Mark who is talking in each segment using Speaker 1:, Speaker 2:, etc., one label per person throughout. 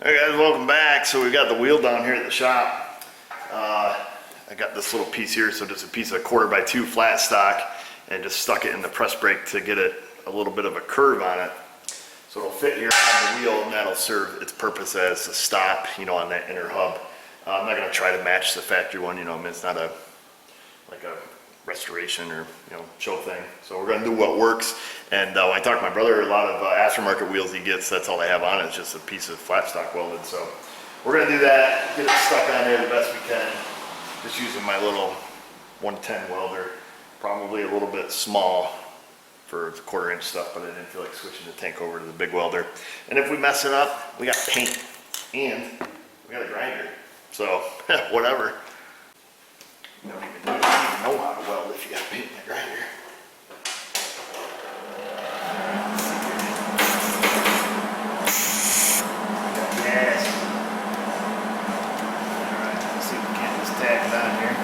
Speaker 1: Hey guys, welcome back. So we got the wheel down here at the shop. I got this little piece here, so just a piece of 1/4x2 flat stock, and just stuck it in the press brake to get it a little bit of a curve on it. So it'll fit here on the wheel, and that'll serve its purpose as a stop, on that inner hub. I'm not gonna try to match the factory one, I mean, it's not like a restoration or show thing. So we're gonna do what works. And when I talked to my brother, a lot of aftermarket wheels he gets, that's all they have on it. It's just a piece of flat stock welded. So we're gonna do that, get it stuck on there the best we can. Just using my little 110 welder, probably a little bit small for the 1/4 inch stuff, but I didn't feel like switching the tank over to the big welder. And if we mess it up, we got paint and we got a grinder. So whatever. You don't even know how to weld if you got paint in the grinder. Yes. Alright, let's see if we can't just tack it on here.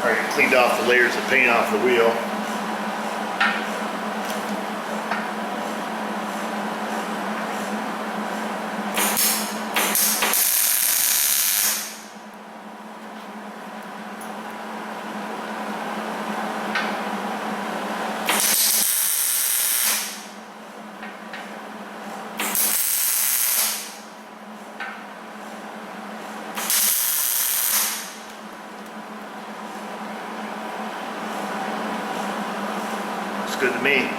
Speaker 1: Already cleaned off the layers of paint off the wheel. Good to me.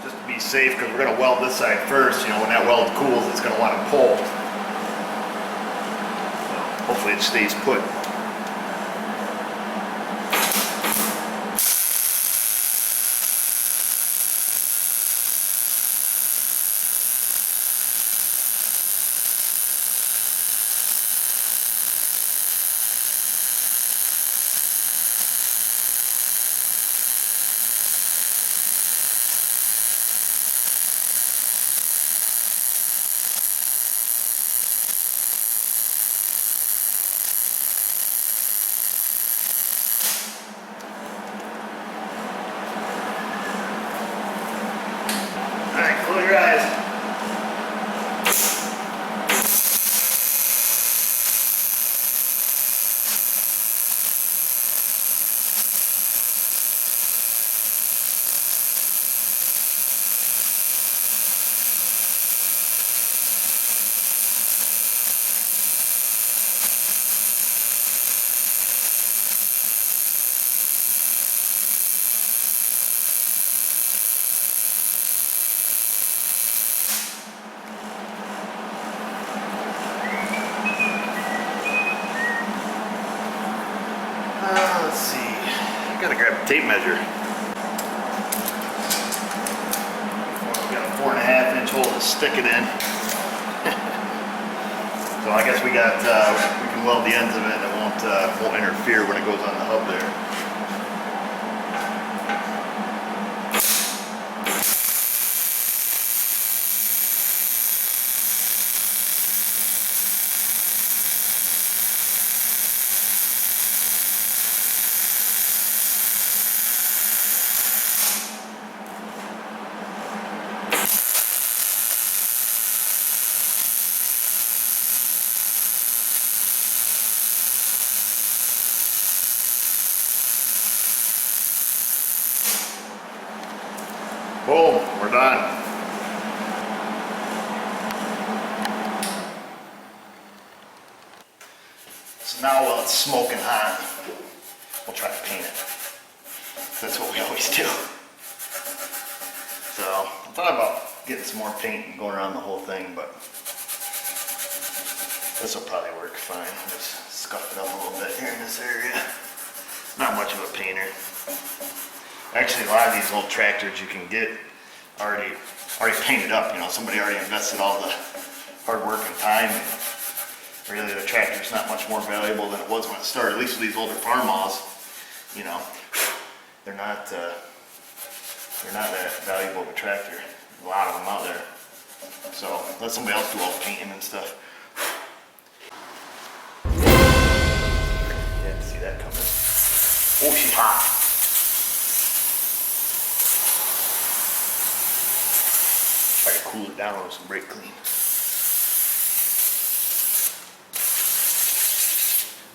Speaker 1: Just to be safe, because we're going to weld this side first. When that weld cools, it's going to want to pull. So hopefully it stays put. Close your eyes. Let's see. I gotta grab a tape measure. Got a 4.5 inch hole to stick it in. So I guess we can weld the ends of it, and it won't interfere when it goes on the hub there. Boom, we're done. So now while it's smoking hot, we'll try to paint it. That's what we always do. So I thought about getting some more paint and going around the whole thing, but this will probably work fine. Just scuff it up a little bit here in this area. Not much of a painter. Actually, a lot of these old tractors you can get already painted up. Somebody already invested all the hard work and time, and really the tractor's not much more valuable than it was when it started. At least with these older Farmalls, they're not that valuable of a tractor. A lot of them out there. So let somebody else do all the painting and stuff. hot. Try to cool it down with some brake clean.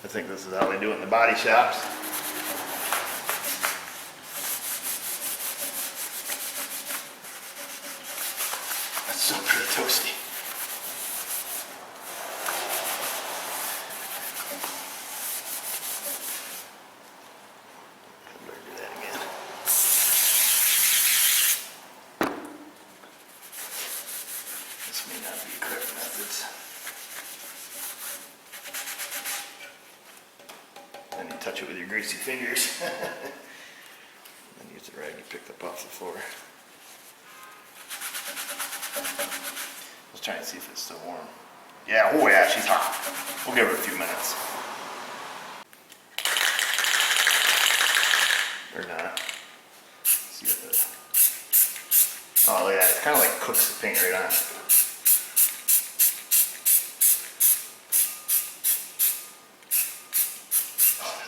Speaker 1: I think this is how they do it in the body shops. That's so pretty toasty. Better do that again. This may not be correct methods. Then you touch it with your greasy fingers. Then use the rag you picked up off the floor. Let's try and see if it's still warm. Yeah, oh yeah, she's hot. We'll give her a few minutes. Or not. See what the... Oh, look at that. It kind of like cooks the paint right on.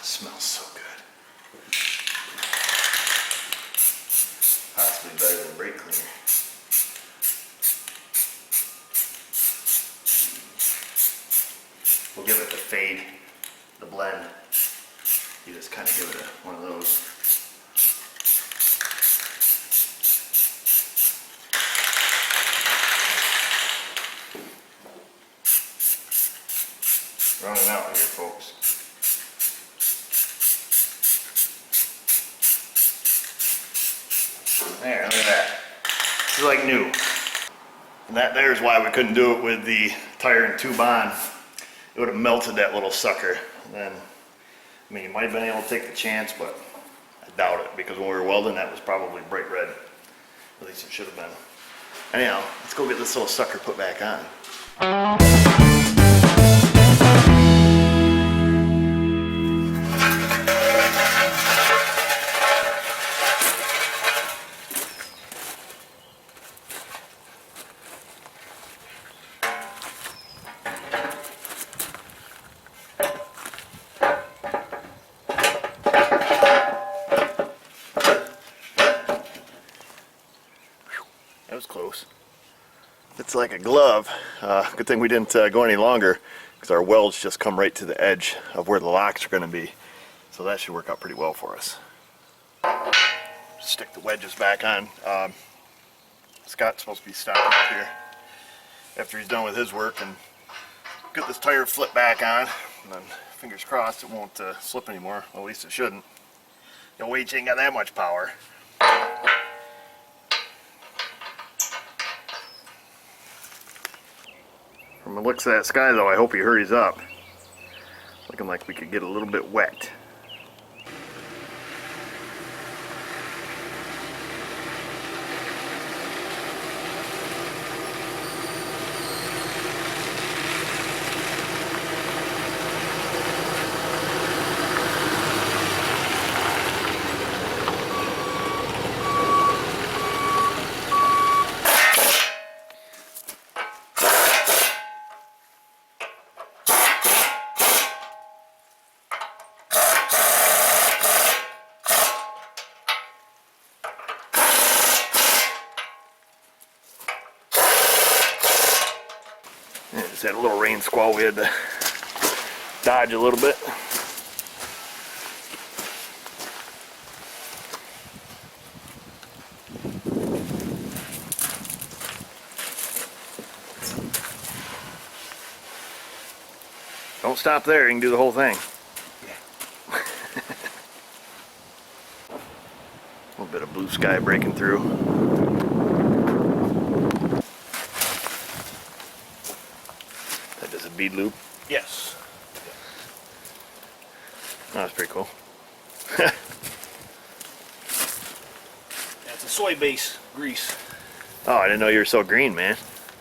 Speaker 1: Smells so good. Possibly better than brake cleaner. We'll give it the fade, the blend. You just kind of give it one of those. Running out here, folks. There, look at that. It's like new. And that there's why we couldn't do it with the tire and tube on. It would have melted that little sucker. And then, I mean, you might have been able to take the chance, but I doubt it, because when we were welding, that was probably bright red. At least it should have been. Anyhow, let's go get this little sucker put back on. That was close. It's like a glove. Good thing we didn't go any longer, because our welds just come right to the edge of where the locks are going to be. So that should work out pretty well for us. Stick the wedges back on. Scott's supposed to be stopping up here after he's done with his work and get this tire flip back on. And then fingers crossed it won't slip anymore. Well, at least it shouldn't. The weight ain't got that much power. From the looks of that sky though, I hope he hurries up. Looking like we could get a little bit wet. Just had a little rain squall we had to dodge a little bit. Don't stop there, you can do the whole thing. A little bit of blue sky breaking through. Bead loop? Yes. Oh, that's pretty cool.
Speaker 2: It's a soy base grease.
Speaker 1: Oh, I didn't know you were so green, man.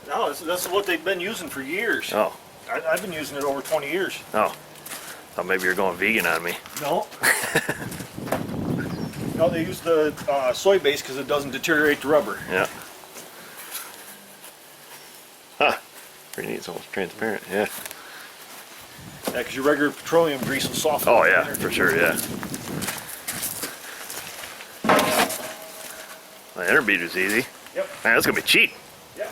Speaker 2: No, that's what they've been using for years.
Speaker 1: Oh.
Speaker 2: I've been using it over 20 years.
Speaker 1: Oh. Thought maybe you're going vegan on me.
Speaker 2: No. No, they use the soy base because it doesn't deteriorate the rubber.
Speaker 1: Yeah. Huh. Pretty neat. It's almost transparent. Yeah.
Speaker 2: Yeah, because your regular petroleum grease will soften.
Speaker 1: Oh yeah, for sure. Yeah. The inner bead was easy.
Speaker 2: Yep.
Speaker 1: Man, that's gonna be cheap.
Speaker 2: Yeah.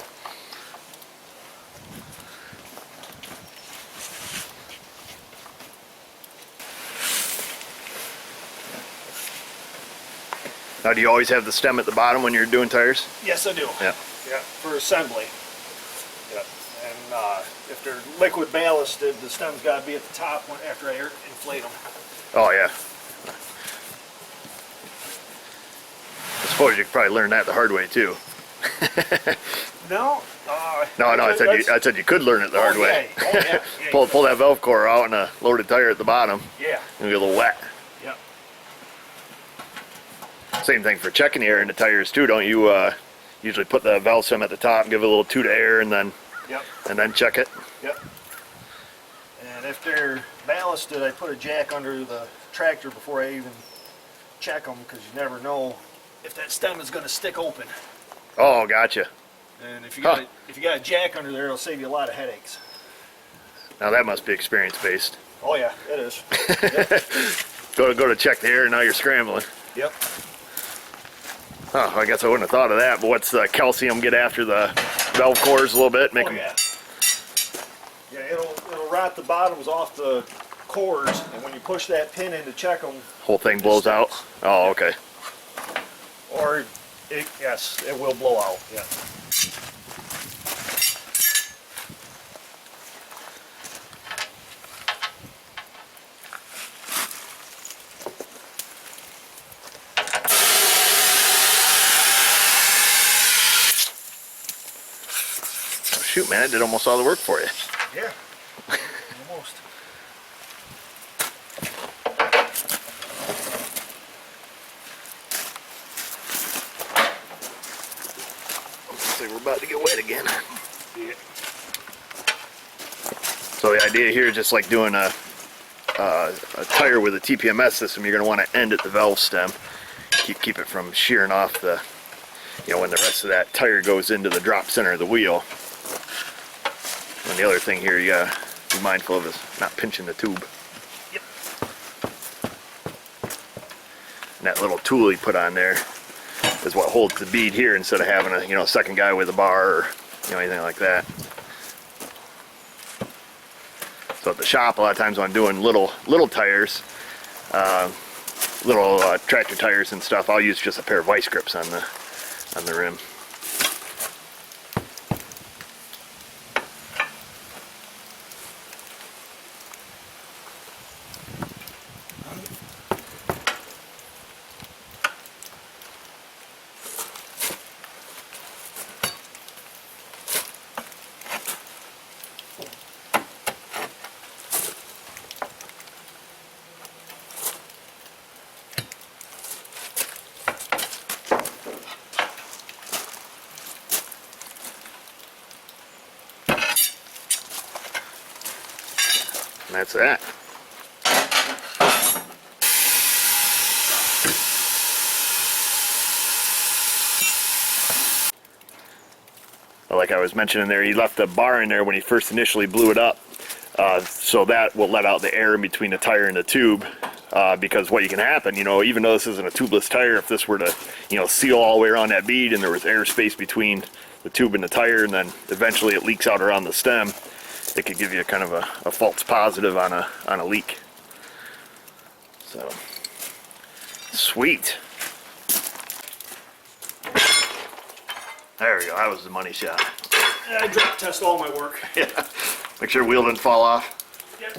Speaker 1: Now, do you always have the stem at the bottom when you're doing tires?
Speaker 2: Yes, I do.
Speaker 1: Yeah.
Speaker 2: Yeah, for assembly. Yep. And if they're liquid ballasted, the stem's got to be at the top after I inflate them.
Speaker 1: Oh yeah. I suppose you could probably learn that the hard way too.
Speaker 2: No.
Speaker 1: No, I said you could learn it the hard way.
Speaker 2: Oh, yeah. Yeah,
Speaker 1: Pull that valve core out and a loaded tire at the bottom.
Speaker 2: Yeah.
Speaker 1: And get a little wet.
Speaker 2: Yep.
Speaker 1: Same thing for checking the air in the tires too. Don't you usually put the valve stem at the top, give it a little toot of air, and then check it?
Speaker 2: Yep. And if they're ballasted, I put a jack under the tractor before I even check them, because you never know if that stem is going to stick open.
Speaker 1: Oh, gotcha.
Speaker 2: And if you got a jack under there, it'll save you a lot of headaches.
Speaker 1: Now that must be experience based.
Speaker 2: Oh yeah, it is. Yep.
Speaker 1: Go to check the air, and now you're scrambling.
Speaker 2: Yep.
Speaker 1: Oh, I guess I wouldn't have thought of that. But what's the calcium get after the valve cores a little bit? Make
Speaker 2: Oh
Speaker 1: them.
Speaker 2: yeah. Yeah, it'll rot the bottoms off the cores, and when you push that pin in to check them,
Speaker 1: Whole thing blows out. Oh, okay.
Speaker 2: or yes, it will blow out. Yeah.
Speaker 1: Oh, shoot, man, it did almost all the work for you.
Speaker 2: Yeah. Almost.
Speaker 1: Looks like we're about to get wet again.
Speaker 2: Yeah.
Speaker 1: So the idea here is just like doing a tire with a TPMS system. You're going to want to end at the valve stem. Keep it from shearing off the, when the rest of that tire goes into the drop center of the wheel. And the other thing here you got to be mindful of is not pinching the tube.
Speaker 2: Yep.
Speaker 1: And that little tool you put on there is what holds the bead here instead of having a second guy with a bar or anything like that. So at the shop, a lot of times when I'm doing little tires, little tractor tires and stuff, I'll use just a pair of vice grips on the rim. And that's that. Like I was mentioning there, he left the bar in there when he first initially blew it up. So that will let out the air in between the tire and the tube. Because what can happen, even though this isn't a tubeless tire, if this were to, seal all the way around that bead and there was air space between the tube and the tire, and then eventually it leaks out around the stem, it could give you kind of a false positive on a leak. So, sweet. There we go, that was the money shot.
Speaker 2: I drop test all my work.
Speaker 1: Yeah, make sure the wheel didn't fall off.
Speaker 2: Yep.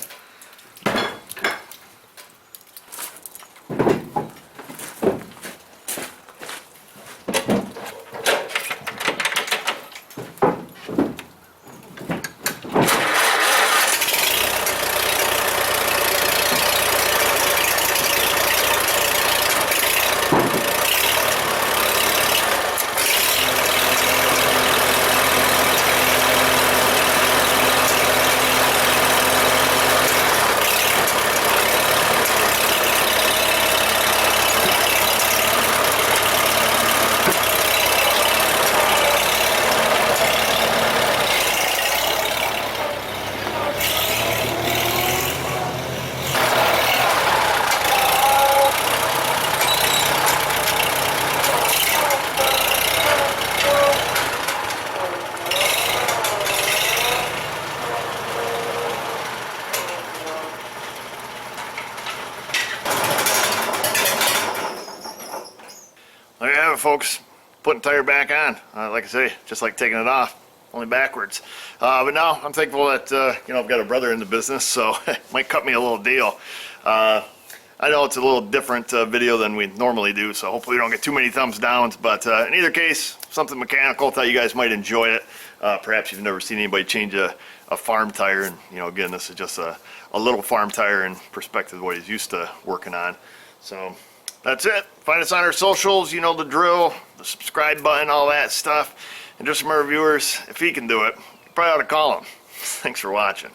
Speaker 1: folks. Putting tire back on. Like I say, just like taking it off, only backwards. But now I'm thankful that I've got a brother in the business, so it might cut me a little deal. I know it's a little different video than we normally do, so hopefully we don't get too many thumbs downs. But in either case, something mechanical. Thought you guys might enjoy it. Perhaps you've never seen anybody change a farm tire, and again, this is just a little farm tire in perspective of what he's used to working on. So that's it. Find us on our socials. You know the drill. The subscribe button, all that stuff. And just remember, viewers, if he can do it, you probably ought to call him. Thanks for watching.